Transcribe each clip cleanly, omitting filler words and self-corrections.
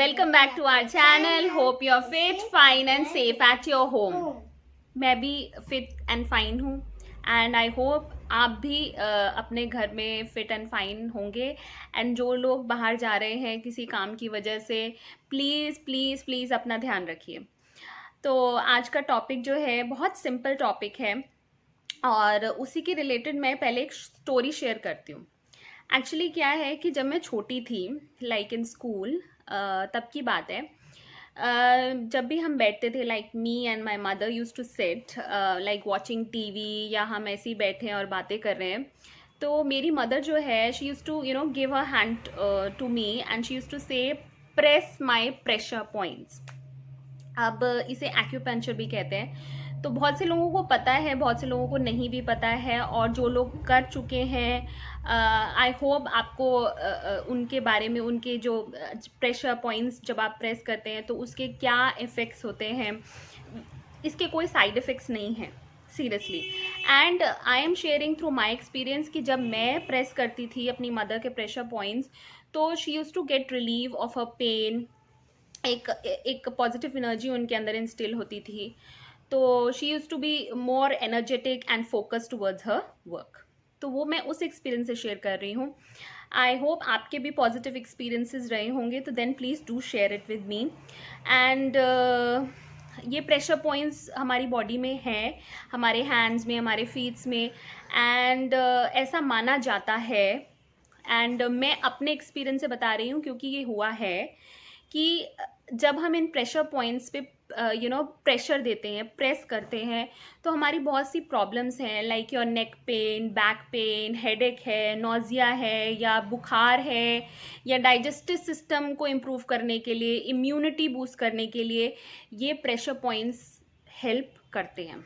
Welcome back to our channel. Hope you're fit, fine and safe at your home. मैं भी fit and fine हूँ and I hope आप भी अपने घर में fit and fine होंगे. and जो लोग बाहर जा रहे हैं किसी काम की वजह से प्लीज़ प्लीज़ प्लीज़ अपना ध्यान रखिए. तो आज का टॉपिक जो है बहुत सिंपल टॉपिक है और उसी के रिलेटेड मैं पहले एक स्टोरी शेयर करती हूँ. एक्चुअली क्या है कि जब मैं छोटी थी लाइक इन स्कूल तब की बात है. जब भी हम बैठते थे like me and my mother use to sit like watching TV या हम ऐसे ही बैठे हैं और बातें कर रहे हैं. तो मेरी मदर जो है she use to give a hand to me and she use to say press my pressure points. अब इसे एक्यूपेंचर भी कहते हैं. तो बहुत से लोगों को पता है, बहुत से लोगों को नहीं भी पता है. और जो लोग कर चुके हैं आई होप आपको उनके बारे में, उनके जो प्रेशर पॉइंट्स जब आप प्रेस करते हैं तो उसके क्या इफ़ेक्ट्स होते हैं. इसके कोई साइड इफ़ेक्ट्स नहीं हैं seriously. And I am sharing through my experience कि जब मैं प्रेस करती थी अपनी मदर के प्रेशर पॉइंट्स तो she use to get relieve of a pain. एक पॉजिटिव एनर्जी उनके अंदर इंस्टिल होती थी. तो she use to be more energetic and focus towards her work. तो वो मैं उस एक्सपीरियंस से शेयर कर रही हूँ. आई होप आपके भी पॉजिटिव एक्सपीरियंसेस रहे होंगे. तो then please do share it with me. And ये प्रेशर पॉइंट्स हमारी बॉडी में हैं, हमारे हैंड्स में, हमारे फीट्स में. एंड ऐसा माना जाता है एंड मैं अपने एक्सपीरियंस से बता रही हूँ क्योंकि ये हुआ है कि जब हम इन प्रेशर पॉइंट्स पे प्रेशर देते हैं, प्रेस करते हैं तो हमारी बहुत सी प्रॉब्लम्स हैं like your neck pain, back pain, headache है, नोजिया है या बुखार है या डाइजेस्टिव सिस्टम को इम्प्रूव करने के लिए, इम्यूनिटी बूस्ट करने के लिए ये प्रेशर पॉइंट्स हेल्प करते हैं.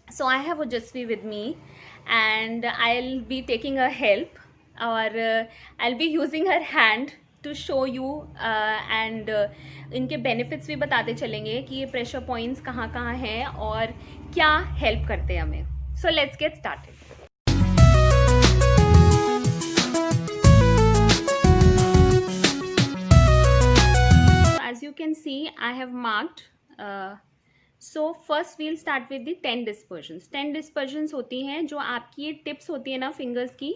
So I have Ojasvi with me and I will be taking a help और I will be using her hand to show you and इनके बेनिफिट्स भी बताते चलेंगे कि ये प्रेशर पॉइंट्स कहाँ कहाँ हैं और क्या हेल्प करते हैं हमें. So let's get started. As you can see I have marked. So first we'll start with the 10 dispersions. 10 dispersions होती हैं जो आपकी ये टिप्स होती है ना फिंगर्स की,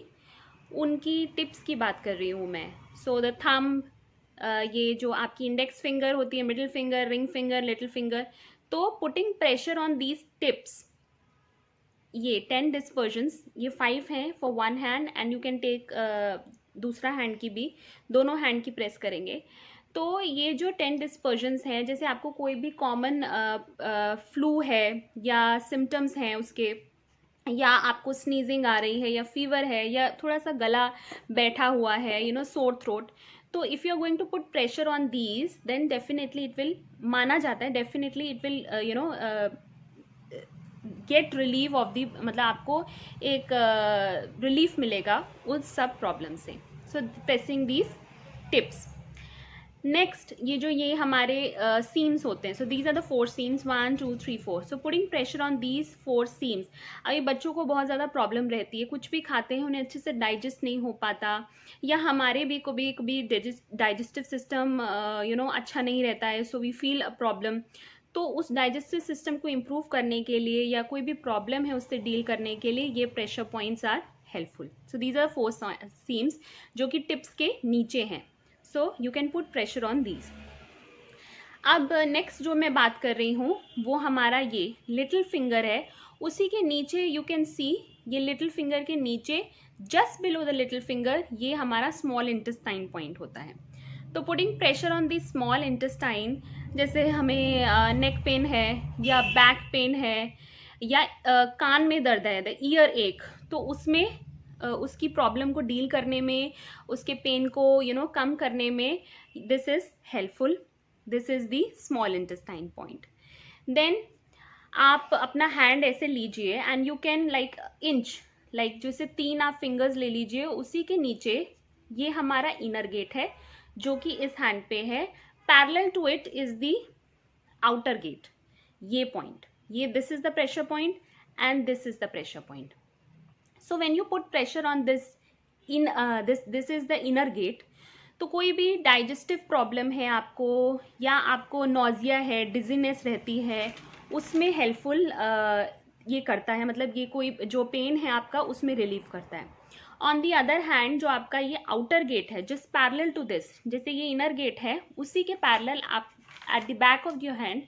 उनकी टिप्स की बात कर रही हूँ मैं. सो द थंब, ये जो आपकी इंडेक्स फिंगर होती है, middle finger, ring finger, little finger. तो putting pressure on these tips, ये 10 डिस्पर्जन्स, ये 5 हैं for one hand and you can take दूसरा हैंड की भी, दोनों हैंड की प्रेस करेंगे. तो ये जो 10 डिस्पर्जन्स हैं, जैसे आपको कोई भी कॉमन फ्लू है या सिम्टम्स हैं उसके, या आपको स्नीजिंग आ रही है या फीवर है या थोड़ा सा गला बैठा हुआ है, सोर थ्रोट. तो if you are going to put pressure on these then definitely it will, माना जाता है definitely it will get relieve of the, मतलब आपको एक रिलीफ मिलेगा उस सब प्रॉब्लम से. So pressing these tips. Next ये हमारे सीम्स होते हैं. So these are the 4 seams, 1 2 3 4. So putting pressure on these 4 seams. अभी बच्चों को बहुत ज़्यादा प्रॉब्लम रहती है, कुछ भी खाते हैं उन्हें अच्छे से डाइजेस्ट नहीं हो पाता, या हमारे भी कभी डाइजेस्टिव सिस्टम अच्छा नहीं रहता है. So we feel a problem. तो उस डाइजेस्टिव सिस्टम को इम्प्रूव करने के लिए या कोई भी प्रॉब्लम है उससे डील करने के लिए ये pressure points are helpful. So these are 4 seams जो कि टिप्स के नीचे हैं. So you can put pressure on these. अब नेक्स्ट जो मैं बात कर रही हूँ वो हमारा ये लिटिल फिंगर है. उसी के नीचे यू कैन सी, ये लिटिल फिंगर के नीचे just below the little finger ये हमारा स्मॉल इंटेस्टाइन पॉइंट होता है. तो putting pressure on this small intestine, जैसे हमें नेक पेन है या बैक पेन है या कान में दर्द है, द ईयर एक, तो उसमें उसकी प्रॉब्लम को डील करने में, उसके पेन को कम करने में this is helpful. This is the small intestine point. Then आप अपना हैंड ऐसे लीजिए and you can like inch, like जैसे 3 आप फिंगर्स ले लीजिए, उसी के नीचे ये हमारा इनर गेट है जो कि इस हैंड पे है. Parallel to it is the outer gate. ये पॉइंट, ये this is the pressure point and this is the pressure point. So when you put pressure on this, this is the inner gate. तो कोई भी digestive problem है आपको, या आपको nausea है, डिजीनेस रहती है, उसमें हेल्पफुल ये करता है, मतलब ये कोई जो पेन है आपका उसमें रिलीव करता है। ऑन दी अदर हैंड जो आपका ये आउटर गेट है जस्ट पैरेलल टू दिस, जैसे ये इनर गेट है उसी के पैरेलल आप at the back of your hand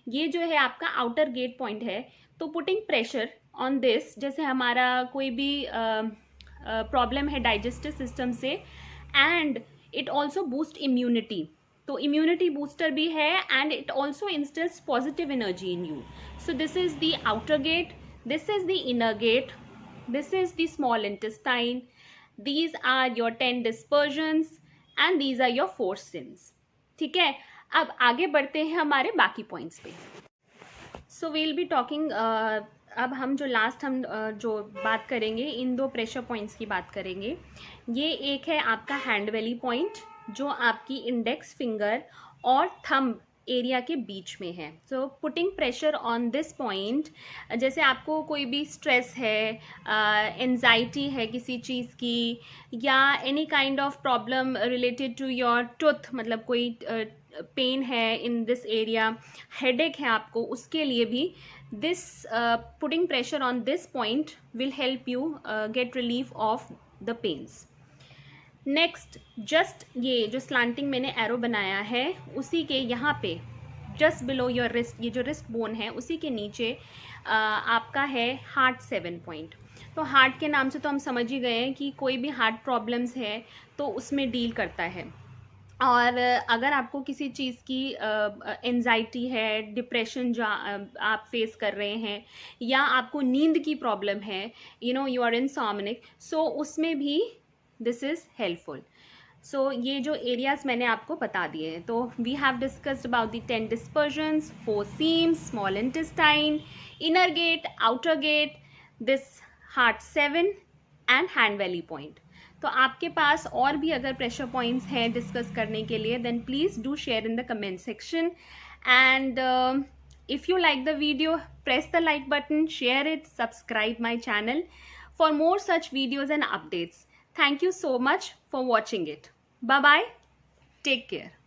ये जो है आपका आउटर गेट पॉइंट है। तो पुटिंग प्रेशर ऑन दिस, जैसे हमारा कोई भी प्रॉब्लम है डाइजेस्टिव सिस्टम से, and it also boost immunity, तो इम्यूनिटी बूस्टर भी है, and it also instills positive energy in you. So this is the outer gate, this is the inner gate, this is the small intestine, these are your 10 dispersions and these are your 4 sins। ठीक है, अब आगे बढ़ते हैं हमारे बाकी points पे। So we'll be talking, अब हम जो लास्ट हम जो बात करेंगे इन 2 प्रेशर पॉइंट्स की बात करेंगे। ये एक है आपका हैंड वैली पॉइंट जो आपकी इंडेक्स फिंगर और थंब एरिया के बीच में है। सो putting pressure on this point, जैसे आपको कोई भी स्ट्रेस है, एंजाइटी है किसी चीज़ की, या any kind of problem related to your tooth, मतलब कोई पेन है इन दिस एरिया, हेडेक है आपको, उसके लिए भी this putting pressure on this point will help you get relief of the pains. Next, just ये जो स्लांटिंग मैंने एरो बनाया है उसी के यहाँ पे जस्ट बिलो योर रिस्ट, ये जो रिस्ट बोन है उसी के नीचे आपका है हार्ट 7 पॉइंट। तो हार्ट के नाम से तो हम समझ ही गए हैं कि कोई भी हार्ट प्रॉब्लम्स है तो उसमें डील करता है। और अगर आपको किसी चीज़ की एंजाइटी है, डिप्रेशन जो आप फेस कर रहे हैं, या आपको नींद की प्रॉब्लम है, यू आर इनसोम्निक, सो उसमें भी दिस इज़ हेल्पफुल। सो ये जो एरियाज मैंने आपको बता दिए हैं, तो we have discussed about the 10 dispersions, 4 seams, small intestine, inner gate, outer gate, this heart 7 and hand valley point. तो आपके पास और भी अगर प्रेशर पॉइंट्स हैं डिस्कस करने के लिए, then please do share in the comment section, and if you like the video, press the like button, share it, subscribe my channel for more such videos and updates. Thank you so much for watching it. Bye bye. Take care.